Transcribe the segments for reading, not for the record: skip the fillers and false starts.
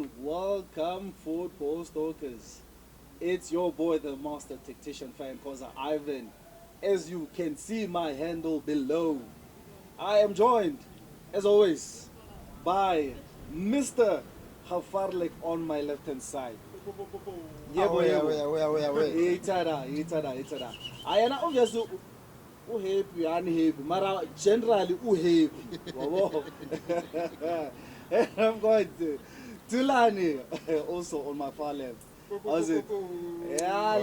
and welcome, football stalkers. It's your boy, the master tactician fan, causer Irvin. As you can see my handle below, I am joined, as always, by Mr. Hafarlek on my left hand side. Away. Itada. I am obviously happy, unhappy, mara generally happy. And I'm going to Thulani, also on my far left. How's it? Yeah,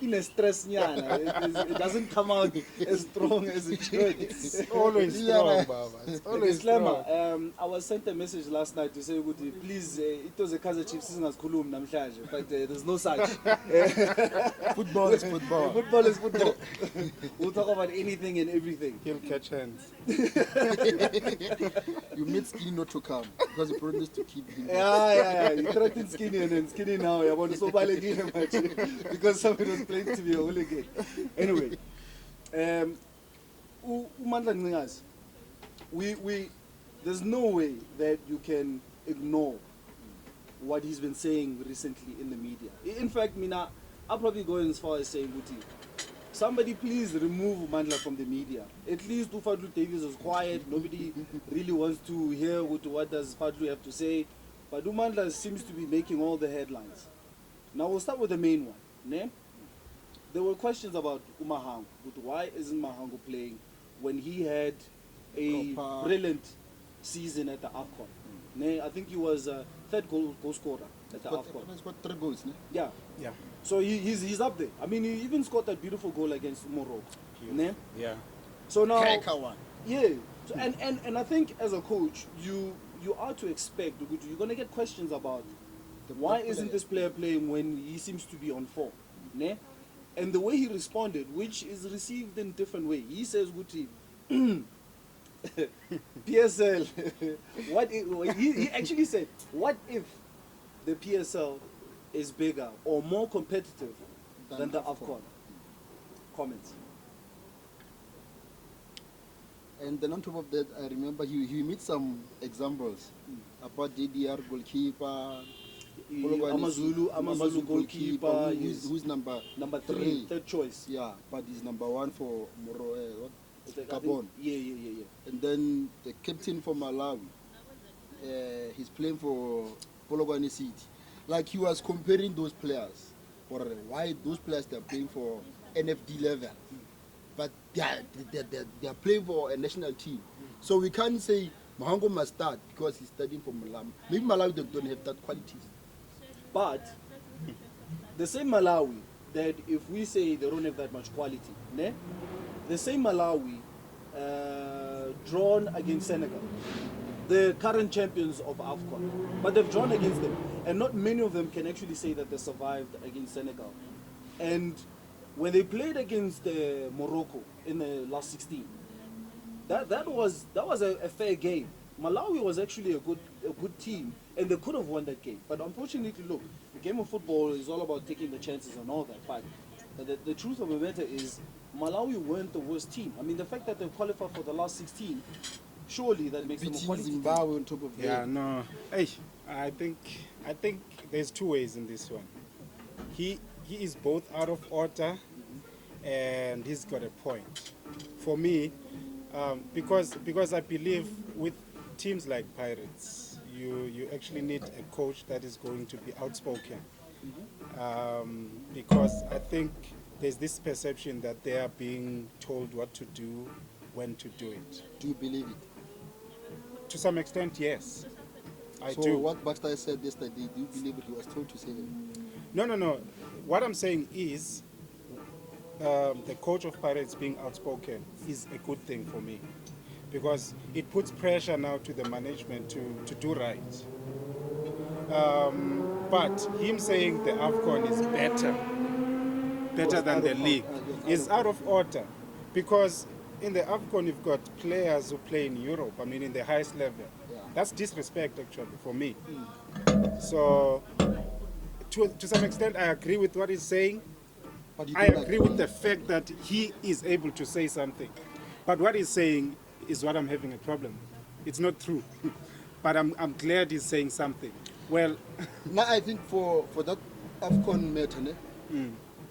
in a stress it doesn't come out as strong as it should. It's always strong, Baba. It's always strong. I was sent a message last night to say, please, it was a Kaizer Chiefs season as Kulum Namshaje, but there's no such. Football is football. Football is football. We'll talk about anything and everything. He'll catch hands. You made Skinny not to come because you promised to keep him. Yeah. You threatened Skinny and then Skinny now. I want to so bad again because somebody was playing to be a hooligan. Anyway, Mandla Ncikazi, we there's no way that you can ignore what he's been saying recently in the media. In fact, Mina, I'll probably go as far as saying, somebody please remove Mandla from the media. At least Fadlu Davies was quiet. Nobody really wants to hear what does Fadlu have to say. But Mandla seems to be making all the headlines. Now we'll start with the main one. Ne? There were questions about Mahango. Why isn't Mahango playing when he had a brilliant season at the AFCON? Ne? I think he was third goal scorer at the AFCON. He's got 3 goals. Ne? Yeah. So he's up there. I mean, he even scored that beautiful goal against Morocco. Ne? Yeah. So now, one. yeah. So, and I think as a coach, you are to expect you're gonna get questions about why isn't this player playing when he seems to be on form, ne? And the way he responded, which is received in different way, he says, "Guti, PSL." What if, he actually said, "What if the PSL is bigger or more competitive than the AFCON?" Comments. And then on top of that, I remember he made some examples about DDR goalkeeper, Amazulu goalkeeper, who's number 3, third choice. Yeah, but he's number 1 for Gabon. Yeah. And then the captain for Malawi, he's playing for Polokwane City. Like he was comparing those players, or why those players they're playing for NFD level, but they're playing for a national team. So we can't say Mahango must start because he's studying for Malawi. Maybe Malawi they don't have that qualities. But the same Malawi that if we say they don't have that much quality, ne? The same Malawi drawn against Senegal, the current champions of AFCON, but they've drawn against them, and not many of them can actually say that they survived against Senegal. And when they played against Morocco in the last 16, that was a fair game. Malawi was actually a good team, and they could have won that game. But unfortunately, look, the game of football is all about taking the chances and all that. But the truth of the matter is, Malawi weren't the worst team. I mean, the fact that they qualified for the last 16, surely that makes them a quality Zimbabwe team. on top of that. Yeah, no. Hey, I think there's 2 ways in this one. He is both out of order, and he's got a point. For me, because I believe with teams like Pirates, you actually need a coach that is going to be outspoken. Because I think there's this perception that they are being told what to do, when to do it. Do you believe it? To some extent, yes. I so do. what Baxter said yesterday, do you believe it? He was told to say that? No. What I'm saying is, the coach of Pirates being outspoken is a good thing for me, because it puts pressure now to the management to do right. But him saying the AFCON is better than the league is out of order, because in the AFCON you've got players who play in Europe, I mean in the highest level. Yeah. That's disrespect actually for me. So to some extent I agree with what he's saying. But you I don't agree with the fact that he is able to say something. But what he's saying is what I'm having a problem with. It's not true. but I'm glad he's saying something. Well, Now I think for that AFCON matter, ne,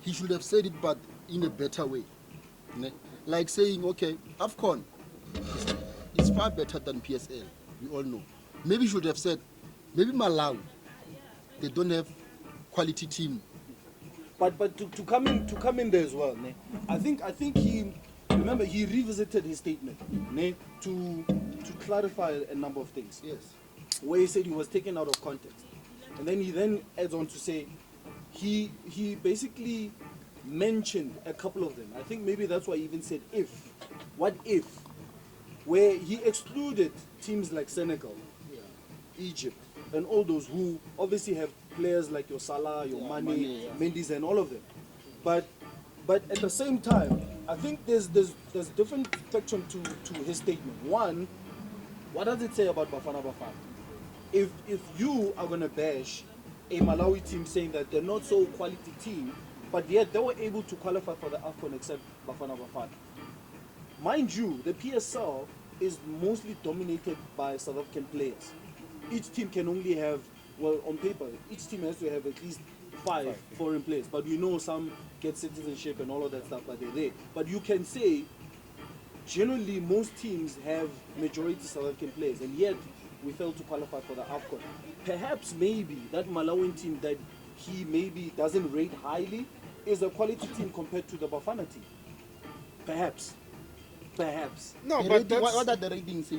he should have said it, but in a better way. Ne? Like saying, okay, AFCON is far better than PSL. We all know. Maybe he should have said, maybe Malawi, they don't have quality team. But to come in there as well, ne? I think he revisited his statement, ne, to clarify a number of things. Yes. Where he said he was taken out of context, and then he adds on to say he basically mentioned a couple of them. I think maybe that's why he even said if, what if, where he excluded teams like Senegal, Egypt, and all those who obviously have players like your Salah, your Mane, Mendy's, and all of them. But at the same time, I think there's different spectrum to his statement. One, what does it say about Bafana Bafana? If you are gonna bash a Malawi team saying that they're not so quality team, but yet they were able to qualify for the AFCON except Bafana Bafana. Mind you, the PSL is mostly dominated by South African players. Each team can only have, well, on paper, each team has to have at least five foreign players. But we know some get citizenship and all of that stuff, but they're there. But you can say, generally, most teams have majority South African players, and yet we failed to qualify for the AFCON. Perhaps maybe that Malawian team that he maybe doesn't rate highly is a quality team compared to the Bafana team. Perhaps. no, The but rating, that's, what the rating says.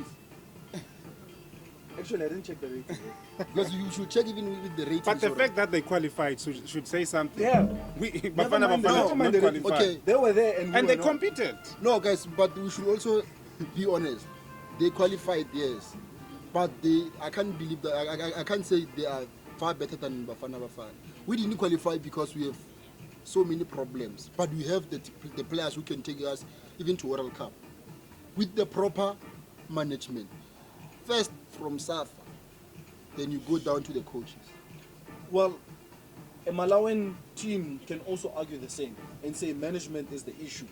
Actually, I didn't check the rating. Because you should check even with the rating. but the fact that they qualified should say something. Yeah. Bafana mind the- Bafana never did mind not the rating. qualify. Okay. They were there and we And were they not. competed. No, guys, but we should also be honest. They qualified, yes, but I can't believe that. I can't say they are far better than Bafana Bafana. We didn't qualify because we have so many problems, but we have the players who can take us even to World Cup with the proper management. First from SAFA, then you go down to the coaches. Well, a Malawian team can also argue the same and say management is the issue.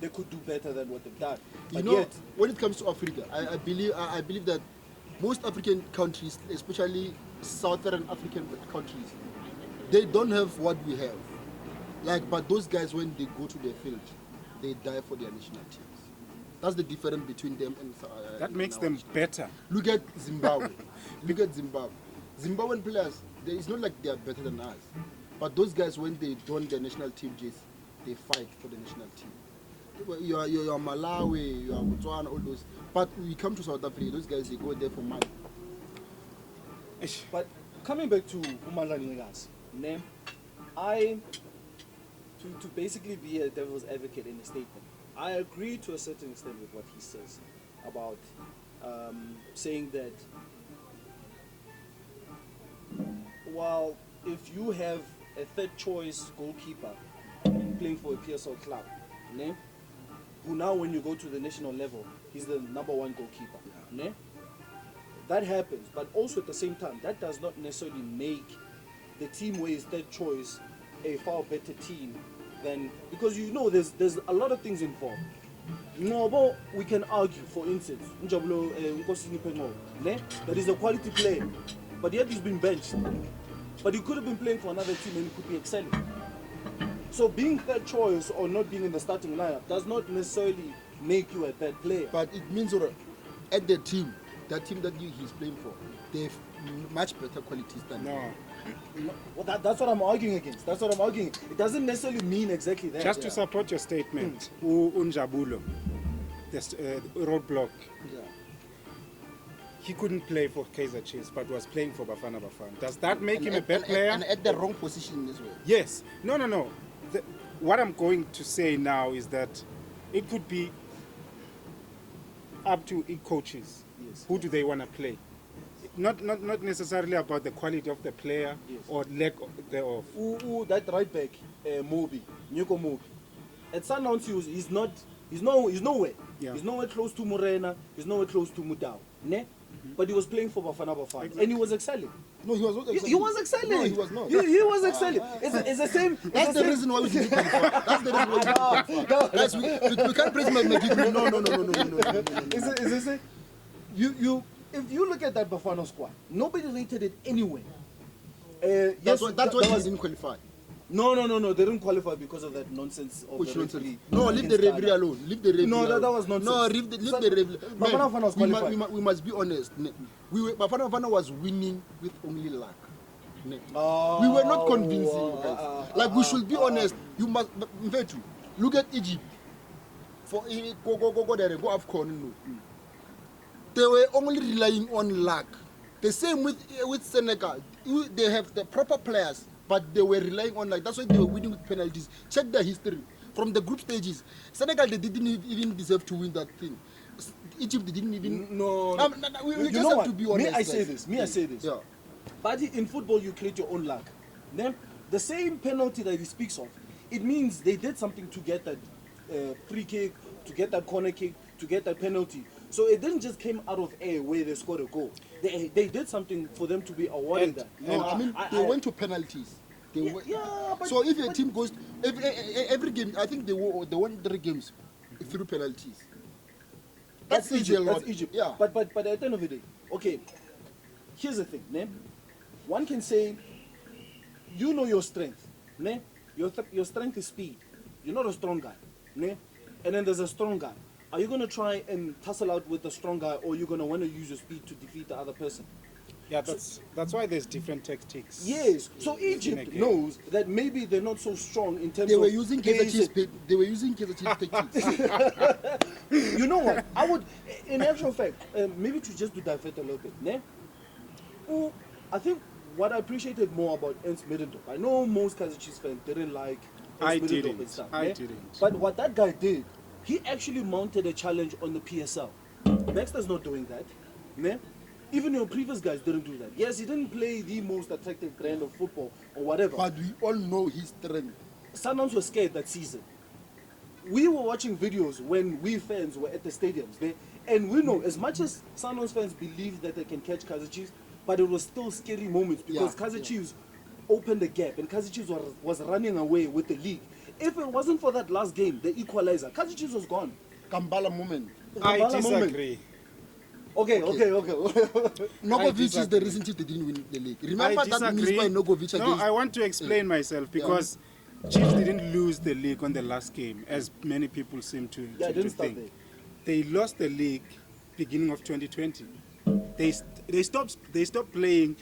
They could do better than what they've done. You But know, yet, when it comes to Africa, I believe that most African countries, especially Southern African countries, they don't have what we have. Like, but those guys, when they go to their field, they die for their national teams. That's the difference between them and That makes our them team. better. Look at Zimbabwe. Look at Zimbabwe. Zimbabwean players, it's not like they are better than us. But those guys, when they don their national team jerseys, they fight for the national team. You are Malawi, you are Botswana, all those. But we come to South Africa, those guys, they go there for money. but coming back to Mandla Ncikazi, name, to basically be a devil's advocate in the statement, I agree to a certain extent with what he says about saying that, well, if you have a third choice goalkeeper playing for a PSL club, ne, who now when you go to the national level, he's the number one goalkeeper, ne? That happens, but also at the same time, that does not necessarily make the team where he's third choice a far better team than, because you know there's a lot of things involved. No, we can argue, for instance, Njabulo Nkosini Pengo, ne, that is a quality player, but yet he's been benched. But he could have been playing for another team and he could be excelling. So being third choice or not being in the starting lineup does not necessarily make you a bad player. But it means at the team, that team that he's playing for, they have much better qualities than No. Well, that's what I'm arguing against. That's what I'm arguing. It doesn't necessarily mean exactly that. Just to support your statement, Unjabulo, the roadblock, Yeah. he couldn't play for Kaizer Chiefs, but was playing for Bafana Bafana. Does that make him a And- bad and- player? And at the wrong position as well. Yes. No. What I'm going to say now is that it could be up to coaches. Yes. Who do they want to play? Not necessarily about the quality of the player Yes. or lack thereof. That right back, Mobi, Nyoko Mobi. At Sundowns, he's nowhere. Yeah. He's nowhere close to Morena. He's nowhere close to Mudau. Ne? But he was playing for Bafana Bafana, Exactly. and he was excelling. No, he was not excelling. He was excelling. No, he was not. He was excelling. It's the same. That's the reason why we didn't qualify. That's the reason why we didn't qualify. Guys, we can't praise McGibbon. No. It's the same. if you look at that Bafana squad, nobody rated it anywhere. That's why they didn't qualify. No, they didn't qualify because of that nonsense of Which the nonsense? referee. No, leave the referee alone. Leave the referee No, alone. that was nonsense. No, leave the referee. Bafana was qualified. We must be honest. Bafana was winning with only luck. We were not convincing, guys. Like, we should be honest. You must, look at Egypt. For go there, go AFCON. They were only relying on luck. The same with Senegal. They have the proper players, but they were relying on luck. That's why they were winning with penalties. Check their history. From the group stages, Senegal, they didn't even deserve to win that thing. Egypt, they didn't even... No. We just have to be honest. I say this. Yeah. But in football, you create your own luck. Then, the same penalty that he speaks of, it means they did something to get that free kick, to get that corner kick, to get that penalty. So it didn't just came out of air where they scored a goal. They did something for them to be awarded that. No, I mean, they went to penalties. But, so if a team goes... Every game, I think they won 3 games through penalties. That's Egypt. That's Egypt. Yeah. But at the end of the day, okay, here's the thing, ne? One can say, you know your strength, ne? Your strength is speed. You're not a strong guy, ne? And then there's a strong guy. Are you going to try and tussle out with the strong guy, or are you going to want to use your speed to defeat the other person? Yeah, that's why there's different tactics. Yes. So Egypt knows that maybe they're not so strong in terms they of... were using They were using tactics. You know what? I would, in actual fact, maybe to just to divert a little bit, ne? I think what I appreciated more about Ernst Middendorf, I know most Kaizer Chiefs fans didn't like Ernst Middendorf and stuff. I didn't. But what that guy did, he actually mounted a challenge on the PSL. Baxter's not doing that. Ne? Even your previous guys didn't do that. Yes, he didn't play the most attractive brand of football or whatever. But we all know his strength. Sundowns were scared that season. We were watching videos when we fans were at the stadiums, and we know as much as Sundowns fans believe that they can catch Kaizer Chiefs, but it was still scary moments because Kaizer Chiefs opened the gap and Kaizer Chiefs was running away with the league. If it wasn't for that last game, the equalizer, Kaizer Chiefs was gone. Kambala moment. I disagree. Okay. Nogovic is the reason Chiefs didn't win the league. Remember that news by Nogovic No, against... I want to explain myself because Chiefs didn't lose the league on the last game, as many people seem to think. They lost the league beginning of 2020. They stopped playing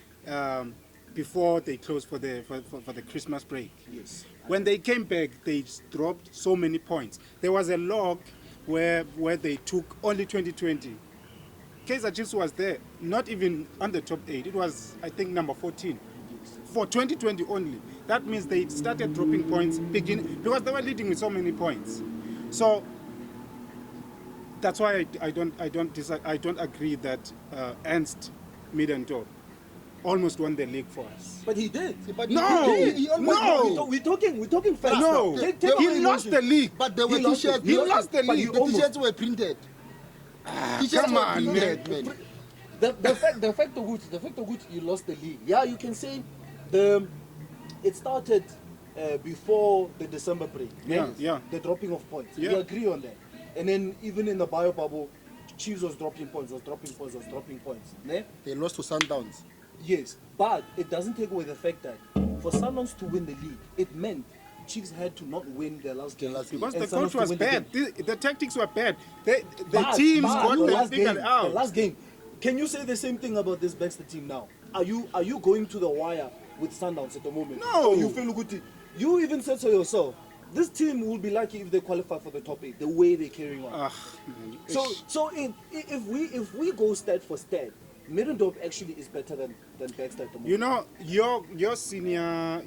before they closed for the Christmas break. Yes. When they came back, they dropped so many points. There was a log where they took only 2020. Kaizer Chiefs was there, not even on the top 8. It was, I think, number 14 for 2020 only. That means they started dropping points because they were leading with so many points. So that's why I don't agree that Ernst Middendorf almost won the league for us. But he did. We're talking facts. No, he lost the league. But there were t-shirts. He lost the league. The t-shirts were printed. Come on, man. The fact of which you lost the league. Yeah, you can say it started before the December break. Yeah. The dropping of points. Yeah. We agree on that. And then even in the bio bubble, Chiefs was dropping points. Ne? They lost to Sundowns. Yes, but it doesn't take away the fact that for Sundowns to win the league, it meant Chiefs had to not win their last game. Because the coach was bad. The tactics were bad. The teams got them figured out. The last game. Can you say the same thing about this Baxter team now? Are you going to the wire with Sundowns at the moment? No. You feel good. You even said so yourself. This team will be lucky if they qualify for the top 8. The way they're carrying on. So if we go stat for stat, Middendorf actually is better than Baxter at the moment. You know, your senior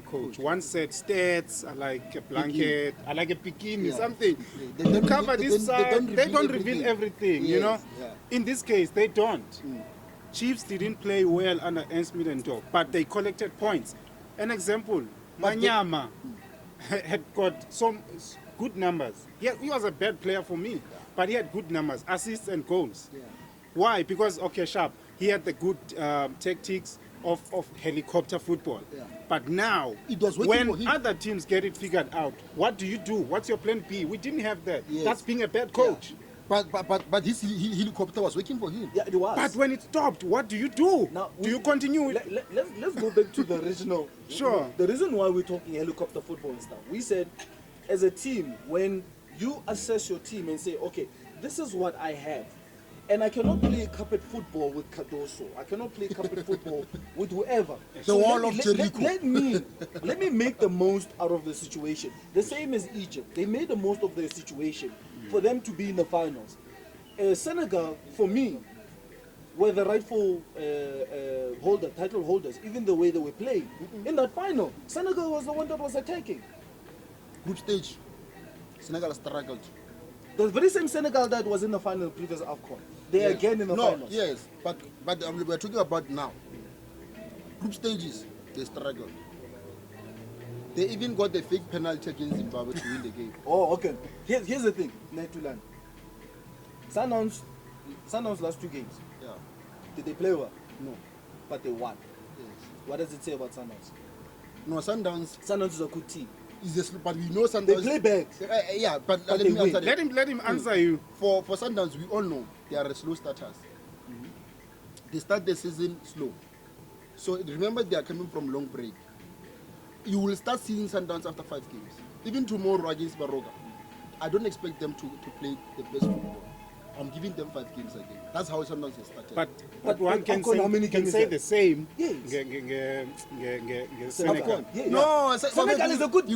coach once said stats are like a blanket, are like a bikini, something. They cover this side, they don't reveal everything, you know. Yeah. In this case, they don't. Chiefs didn't play well under Ernst Middendorf, but they collected points. An example, Manyama had got some good numbers. He was a bad player for me, but he had good numbers, assists and goals. Yeah. Why? Because, sharp. He had the good tactics of helicopter football. Yeah. But now, It was working for when him. other teams get it figured out, what do you do? What's your plan B? We didn't have that. Yes. That's being a bad coach. But this helicopter was working for him. Yeah, it was. But when it stopped, what do you do? Now, Do you continue? Let's go back to the original. Sure. The reason why we're talking helicopter football and stuff, we said, as a team, when you assess your team and say, okay, this is what I have, and I cannot play carpet football with Cardoso. I cannot play carpet football with whoever. The wall of Jericho. Let me make the most out of the situation. The same as Egypt. They made the most of their situation for them to be in the finals. Senegal, for me, were the rightful title holders, even the way they were playing. In that final, Senegal was the one that was attacking. Group stage, Senegal struggled. The very same Senegal that was in the final previous AFCON. They are again in the finals. Yes, but we're talking about now. Group stages, they struggled. They even got the fake penalty against Zimbabwe to win the game. Oh, okay. Here's the thing, Thulani. Sundowns last 2 games. Yeah. Did they play well? No. But they won. Yes. What does it say about Sundowns? No, Sundowns Sundowns is a good team. but we know Sundowns. They play bad. Yeah, but But let they me win. answer that. Let him answer you. For Sundowns, we all know they are slow starters. They start the season slow. So remember, they are coming from long break. You will start seeing Sundowns after 5 games. Even tomorrow against Baroga, I don't expect them to play the best football. I'm giving them 5 games again. That's how Sundowns has started. But one can AFCON, how many say, games say is the same. Yes. Senegal. AFCON, yeah. No, Senegal is a good.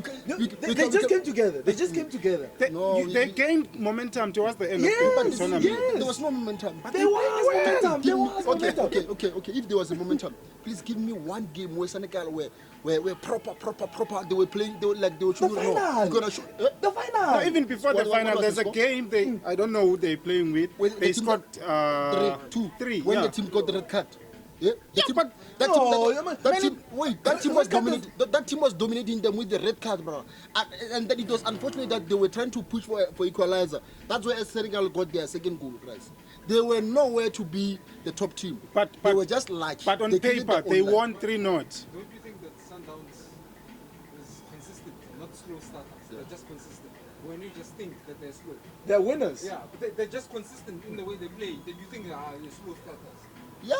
They just came together. They just came together. They gained momentum towards the end Yes, of the tournament. yes. there was no momentum. There was momentum. There was momentum. Okay. If there was a momentum, please give me one game where Senegal were proper. They were playing. They were showing. The final. The final. No, even before the What final, was there's the a score? game. I don't know who they're playing with. Well, They the team scored 3. 3. When yeah. the team got the red card. Yeah, but that team was dominating them with the red card, bro. And then it was unfortunate that they were trying to push for equalizer. That's why Senegal got their second goal, guys. They were nowhere to be the top team. But they were just lucky. But on They created paper, their they own luck. won 3-0. Don't you think that Sundowns is consistent, not slow starters? They're just consistent. When you just think that they're slow. They're winners. Yeah, but they're just consistent in the way they play. Then you think they're slow starters. Yeah.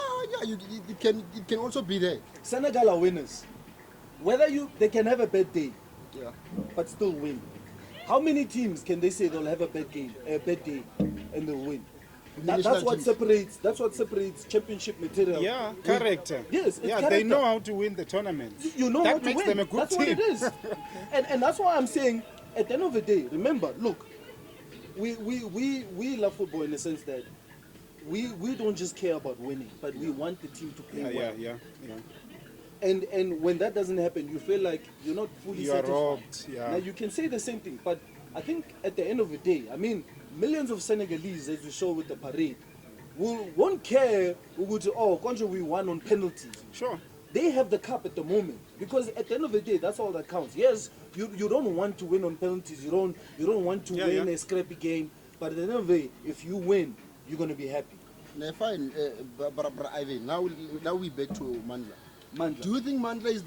It can also be there. Senegal are winners. They can have a bad day, Yeah. but still win. How many teams can they say they'll have a bad day, and they'll win? That's National what teams. separates. That's what separates championship material. Yeah, with- character. Yes, it's yeah, character. they know how to win the tournament. You know that how to makes win. them a good That's team. what it is. and that's why I'm saying, at the end of the day, remember, look, we love football in the sense that we don't just care about winning, but we want the team to play well. Yeah. And when that doesn't happen, you feel like you're not fully You are satisfied. robbed. Yeah. Now you can say the same thing, but I think at the end of the day, I mean, millions of Senegalese, as we saw with the parade, won't care. Contra, we won on penalties. Sure. They have the cup at the moment because at the end of the day, that's all that counts. Yes, you don't want to win on penalties. You don't want to win a scrappy game. But at the end of the day, if you win, you're gonna be happy. Fine, Irvin. Now we back to Mandla. Mandla. Do you think Mandla is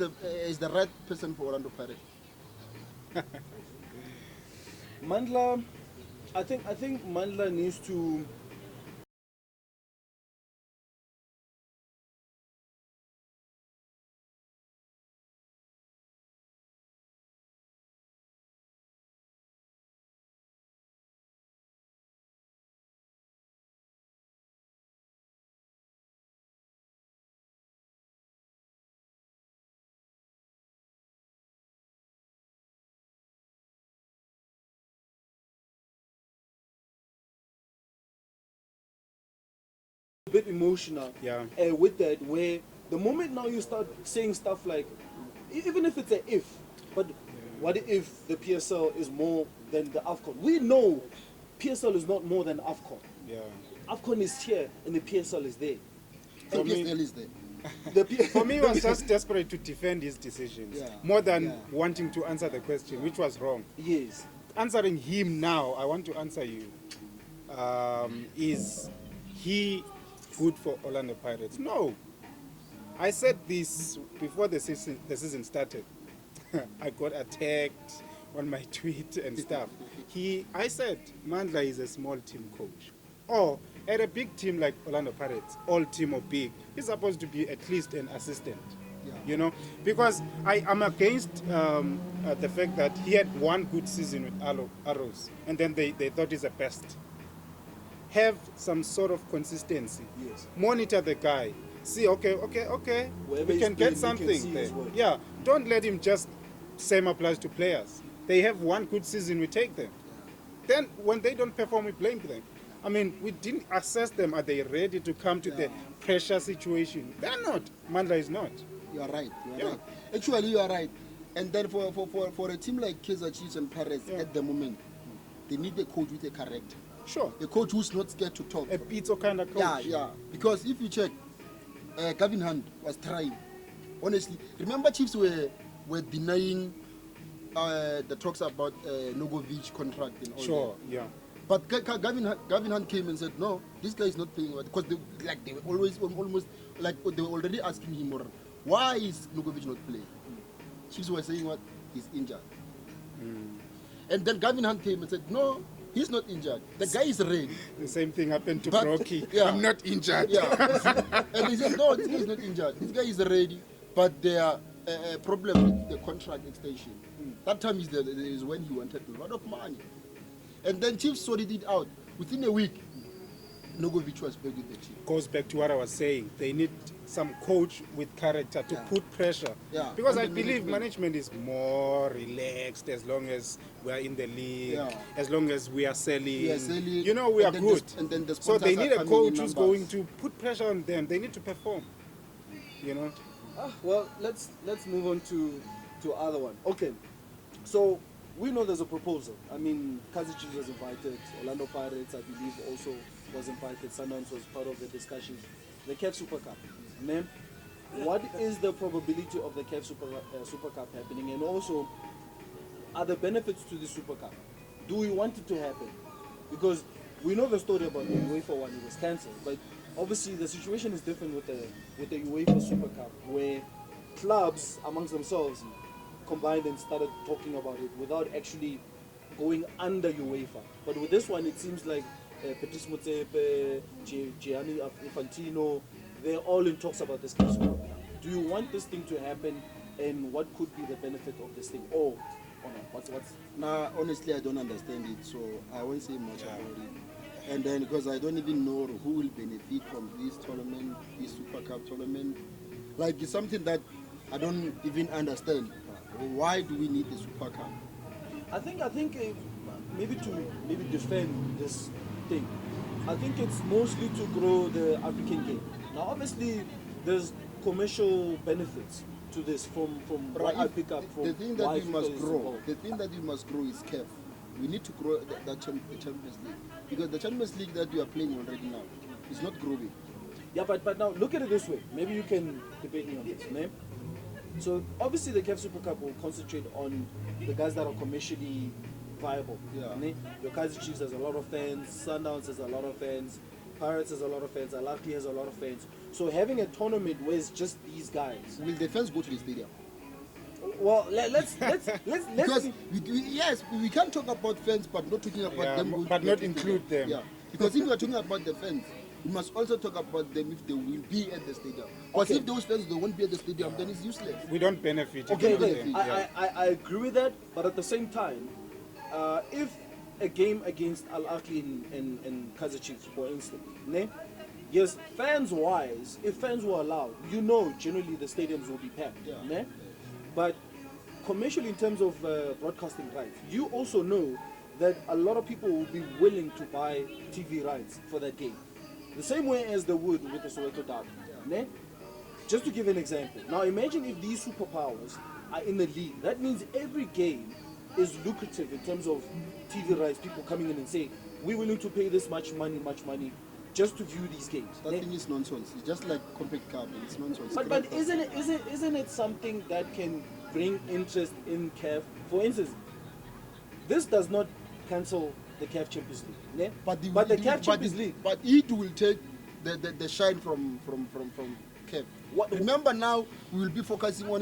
the right person for Orlando Pirates? Mandla, I think Mandla needs to. Bit emotional with that, where the moment now you start saying stuff like, even if it's an if, but what if the PSL is more than the AFCON? We know PSL is not more than AFCON. Yeah. AFCON is here and the PSL is there. And PSL is there. For me, he was just desperate to defend his decisions more than wanting to answer the question, which was wrong. Yes. Answering him now, I want to answer you. Is he good for Orlando Pirates? No. I said this before the season started. I got attacked on my tweet and stuff. I said Mandla is a small team coach. Or at a big team like Orlando Pirates, all team or big, he's supposed to be at least an assistant. Yeah. You know, because I'm against the fact that he had one good season with Arrows, and then they thought he's the best. Have some sort of consistency. Yes. Monitor the guy. See, okay, Wherever we he's can playing, get you something can see there. his work. Yeah, don't let him just same applies to players. They have one good season, we take them. Then when they don't perform, we blame them. I mean, we didn't assess them. Are they ready to come to the pressure situation? They're not. Mandla is not. You are right. You are Yeah. right. Actually, you are right. And then for a team like Kaizer Chiefs and Pirates at the moment, they need a coach with a character. Sure. A coach who's not scared to talk. A pizza kind of coach. Yeah. Because if you check, Gavin Hunt was trying. Honestly, remember Chiefs were denying the talks about Nogovic contract and all Sure, that. yeah. But Gavin Hunt came and said, no, this guy is not playing because they were always almost like they were already asking him, why is Nogovic not playing? Chiefs were saying what? He's injured. And then Gavin Hunt came and said, no, he's not injured. The guy is ready. The same thing happened to But- Brocky. yeah. I'm not injured. Yeah. And he said, no, this guy is not injured. This guy is ready. But there are a problem with the contract extension. That time is when he wanted a lot of money. And then Chiefs sorted it out. Within a week, Nogovic was back with the team. Goes back to what I was saying. They need some coach with character to put pressure. Yeah. Because And I the believe management. management is more relaxed as long as we are in the league, Yeah. as long as we are selling. We are selling, You know, we are and then good. and then the So they sponsors need are a coming coach in who's numbers. going to put pressure on them. They need to perform. You know? Well, let's move on to other one. Okay, so we know there's a proposal. I mean, Kaizer Chiefs was invited. Orlando Pirates, I believe, also was invited. Sundowns was part of the discussion. The CAF Super Cup. Ma'am, what is the probability of the CAF Super Cup happening? And also, are there benefits to the Super Cup? Do we want it to happen? Because we know the story about the UEFA one, it was cancelled. But obviously the situation is different with the UEFA Super Cup, where clubs amongst themselves combined and started talking about it without actually going under UEFA. But with this one, it seems like Patrice Motsepe, Gianni Infantino, they're all in talks about this CAF Super Cup. Do you want this thing to happen, and what could be the benefit of this thing? Or not? What's Now, honestly, I don't understand it, so I won't say much about it. And then, because I don't even know who will benefit from this tournament, this Super Cup tournament. Like, it's something that I don't even understand. Why do we need the Super Cup? I think maybe to defend this thing. I think it's mostly to grow the African game. Now, obviously, there's commercial benefits to this from what I pick up from The thing that why we must FIFA is grow, involved. the thing that we must grow is CAF. We need to grow the Champions League, because the Champions League that we are playing already now is not growing. Yeah, but now look at it this way. Maybe you can debate me on this, man. So obviously the CAF Super Cup will concentrate on the guys that are commercially viable. Yeah. Ne? Your Kaizer Chiefs has a lot of fans, Sundowns has a lot of fans, Pirates has a lot of fans, Al-Ahly has a lot of fans. So having a tournament where it's just these guys. Will the fans go to the stadium? Well, let's Because yes, we can't talk about fans, but not talking about Yeah, them. going but to not the include stadium. them. Yeah, because if we are talking about the fans, we must also talk about them if they will be at the stadium. Because Okay. if those fans they won't be at the stadium, then it's useless. We don't benefit. Okay, if we don't okay. them. Yeah. I agree with that, but at the same time, if a game against Al-Ahly and Kaizer Chiefs, for instance, ne? Yes, fans-wise, if fans were allowed, generally the stadiums will be packed, Yeah. ne? But commercially, in terms of broadcasting rights, you also know that a lot of people will be willing to buy TV rights for that game. The same way as they would with the Soweto Derby, ne? Just to give an example. Now imagine if these superpowers are in the league. That means every game is lucrative in terms of TV rights. People coming in and saying, we're willing to pay this much money, just to view these games. That ne? thing is nonsense. It's just like Compact Cup. It's nonsense. But isn't it something that can bring interest in CAF? For instance, this does not cancel the CAF Champions League. Ne? But the CAF Champions League. But it will take the shine from CAF. What- Remember now, we will be focusing on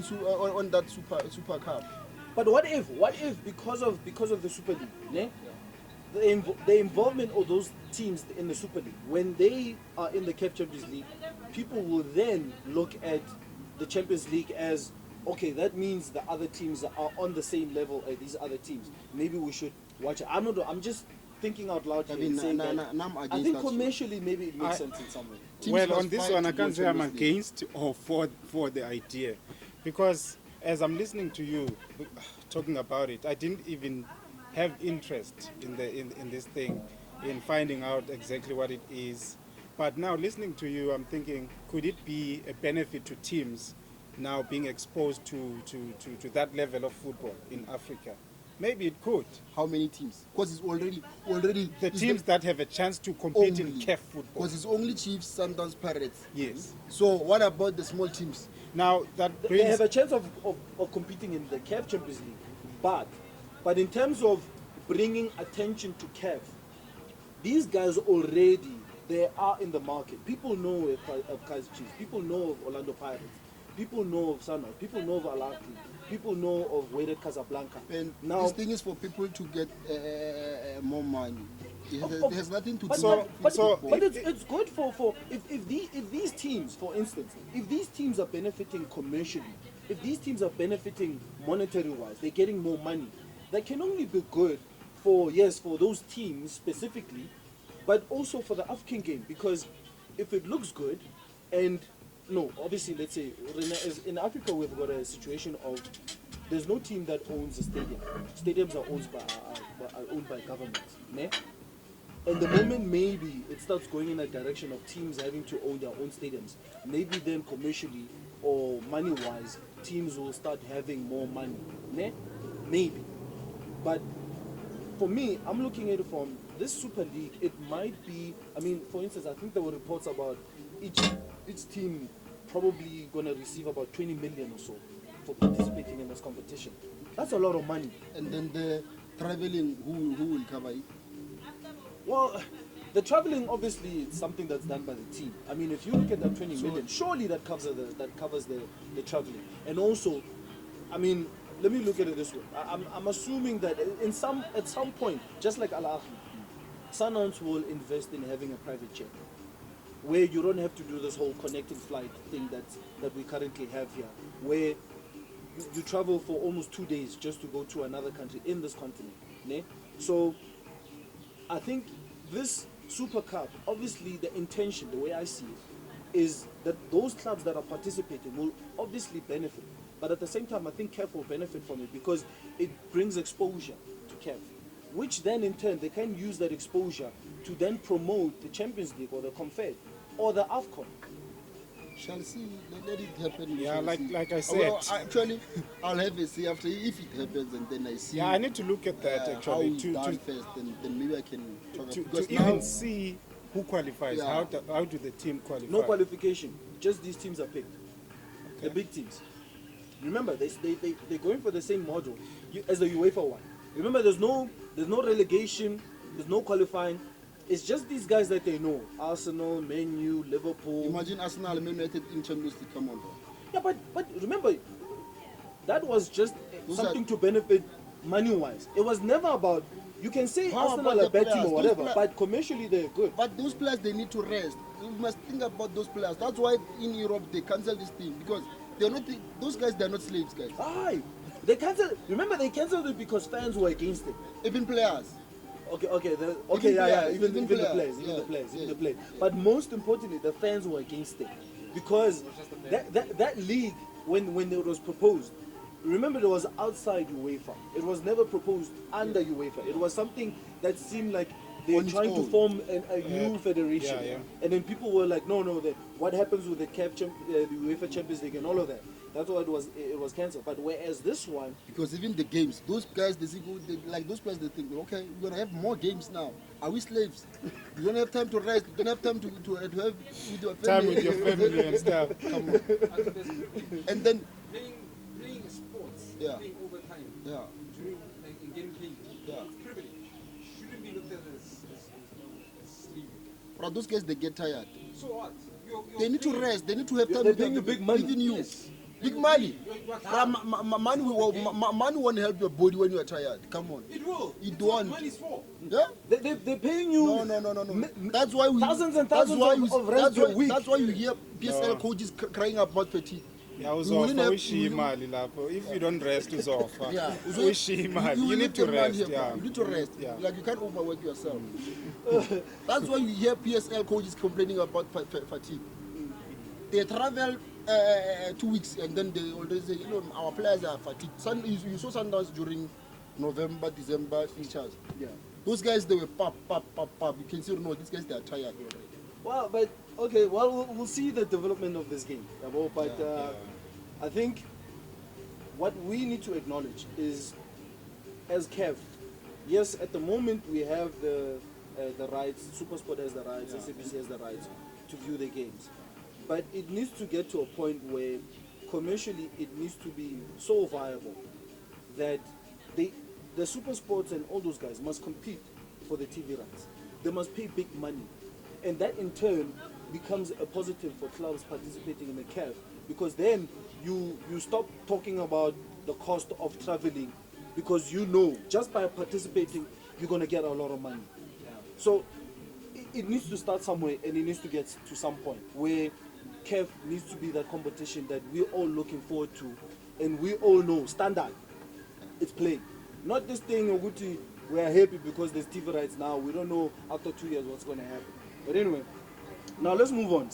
that Super Cup. But what if because of the Super League, ne? The involvement of those teams in the Super League, when they are in the CAF Champions League, people will then look at the Champions League as, okay, that means the other teams are on the same level as these other teams. Maybe we should watch it. I'm just thinking out loud here and saying that I think commercially maybe it makes sense in some way. Well, on this one, I can't say I'm against or for the idea, because as I'm listening to you talking about it, I didn't even have interest in this thing, in finding out exactly what it is. But now listening to you, I'm thinking, could it be a benefit to teams now being exposed to that level of football in Africa? Maybe it could. How many teams? Because it's already The teams that have a chance to compete in CAF football. Because it's only Chiefs, Sundowns, Pirates. Yes. So what about the small teams? Now that They brings... have a chance of competing in the CAF Champions League, but in terms of bringing attention to CAF, these guys already, they are in the market. People know of Kaizer Chiefs, people know of Orlando Pirates, people know of Sundowns, people know of Al Ahly, people know of Wydad Casablanca. And now, this thing is for people to get more money. It has nothing to do but with it's good for if these teams, for instance, if these teams are benefiting commercially, if these teams are benefiting monetary wise, they're getting more money, that can only be good for those teams specifically, but also for the African game, because if it looks good, and no, obviously, let's say in Africa we've got a situation of there's no team that owns a stadium. Stadiums are owned by governments, ne? And the moment maybe it starts going in a direction of teams having to own their own stadiums, maybe then commercially or money-wise, teams will start having more money, ne? Maybe. But for me, I'm looking at it from this Super League. It might be, I mean, for instance, I think there were reports about each team probably going to receive about 20 million or so for participating in this competition. That's a lot of money. And then the traveling, who will cover it? Well, the traveling obviously is something that's done by the team. I mean, if you look at that 20 million, surely that covers the traveling. And also, I mean, let me look at it this way. I'm assuming that at some point, just like Al Ahly, Sundowns will invest in having a private jet, where you don't have to do this whole connecting flight thing that we currently have here, where you travel for almost 2 days just to go to another country in this continent. Ne? So I think this Super Cup, obviously the intention, the way I see it, is that those clubs that are participating will obviously benefit. But at the same time, I think CAF will benefit from it because it brings exposure to CAF, which then in turn, they can use that exposure to then promote the Champions League or the Confed or the AFCON. Shall see, let it happen. Yeah, like I said. Well, actually, I'll have a see after if it happens, and then I see. Yeah, I need to look at that actually how it's done first, and then maybe I can talk to even see who qualifies. Yeah. How do the team qualify? No qualification, just these teams are picked. Okay. The big teams. Remember, they're going for the same model as the UEFA one. Remember, there's no relegation, there's no qualifying. It's just these guys that they know. Arsenal, Man U, Liverpool. Imagine Arsenal, Man United in Champions League. Come on, bro. Yeah, but remember, that was just something to benefit money-wise. It was never about. You can say How Arsenal about are a bad the team or players? whatever, but commercially they're good. But those players, they need to rest. You must think about those players. That's why in Europe they cancel this thing because they're not. Those guys, they're not slaves, guys. Aye, they cancelled. Remember, they cancelled it because fans were against it. Even players. Okay, even the players. But most importantly, the fans were against it because that league, when it was proposed, remember it was outside UEFA. It was never proposed under UEFA. It was something that seemed like they were trying to form a new federation, and then people were like, no, what happens with the UEFA Champions League and all of that? That's why it was cancelled. But whereas this one, because even the games, those guys, like those players, they think, okay, we're gonna have more games now. Are we slaves? You don't have time to rest. You don't have time to have with your family. Time with your family and stuff. Come on. And then playing sports, Yeah. playing overtime, yeah, during and getting paid, Yeah. it's privilege. Shouldn't be looked at as slavery. but those guys, they get tired. So what? You're They need to playing- rest. They need to have time. they're with paying their- you big money. Even you. Yes. Big money. Money won't help your body when you are tired. Come on. It will. It That's what won't. money's for. Yeah? They're paying you. No. That's why we. Thousands and that's thousands why of we, rands that's a why, week. That's why you hear PSL coaches crying about fatigue. Yeah, We wouldn't have- uyishi imali lapho. If you don't rest uzofa. Yeah. Uyishi imali. You need to your mind rest, here, yeah. You need to rest. Yeah. Like you can't overwork yourself. That's why you hear PSL coaches complaining about fatigue. They travel 2 weeks and then they already say, our players are fatigued. You saw Sundowns during November, December features. Yeah. Those guys, they were pop. You can see, no, these guys, they are tired already. Well, but okay. Well, we'll see the development of this game. But I think what we need to acknowledge is, as CAF, yes, at the moment we have the rights. SuperSport has the rights. SABC has the rights to view the games. But it needs to get to a point where commercially it needs to be so viable that the SuperSports and all those guys must compete for the TV rights. They must pay big money. And that in turn becomes a positive for clubs participating in the CAF, because then you stop talking about the cost of traveling, because just by participating you're going to get a lot of money. So it needs to start somewhere, and it needs to get to some point where CAF needs to be that competition that we're all looking forward to, and we all know standard it's playing. Not this thing of which we are happy because there's TV rights now. We don't know after 2 years what's going to happen. But anyway, now let's move on.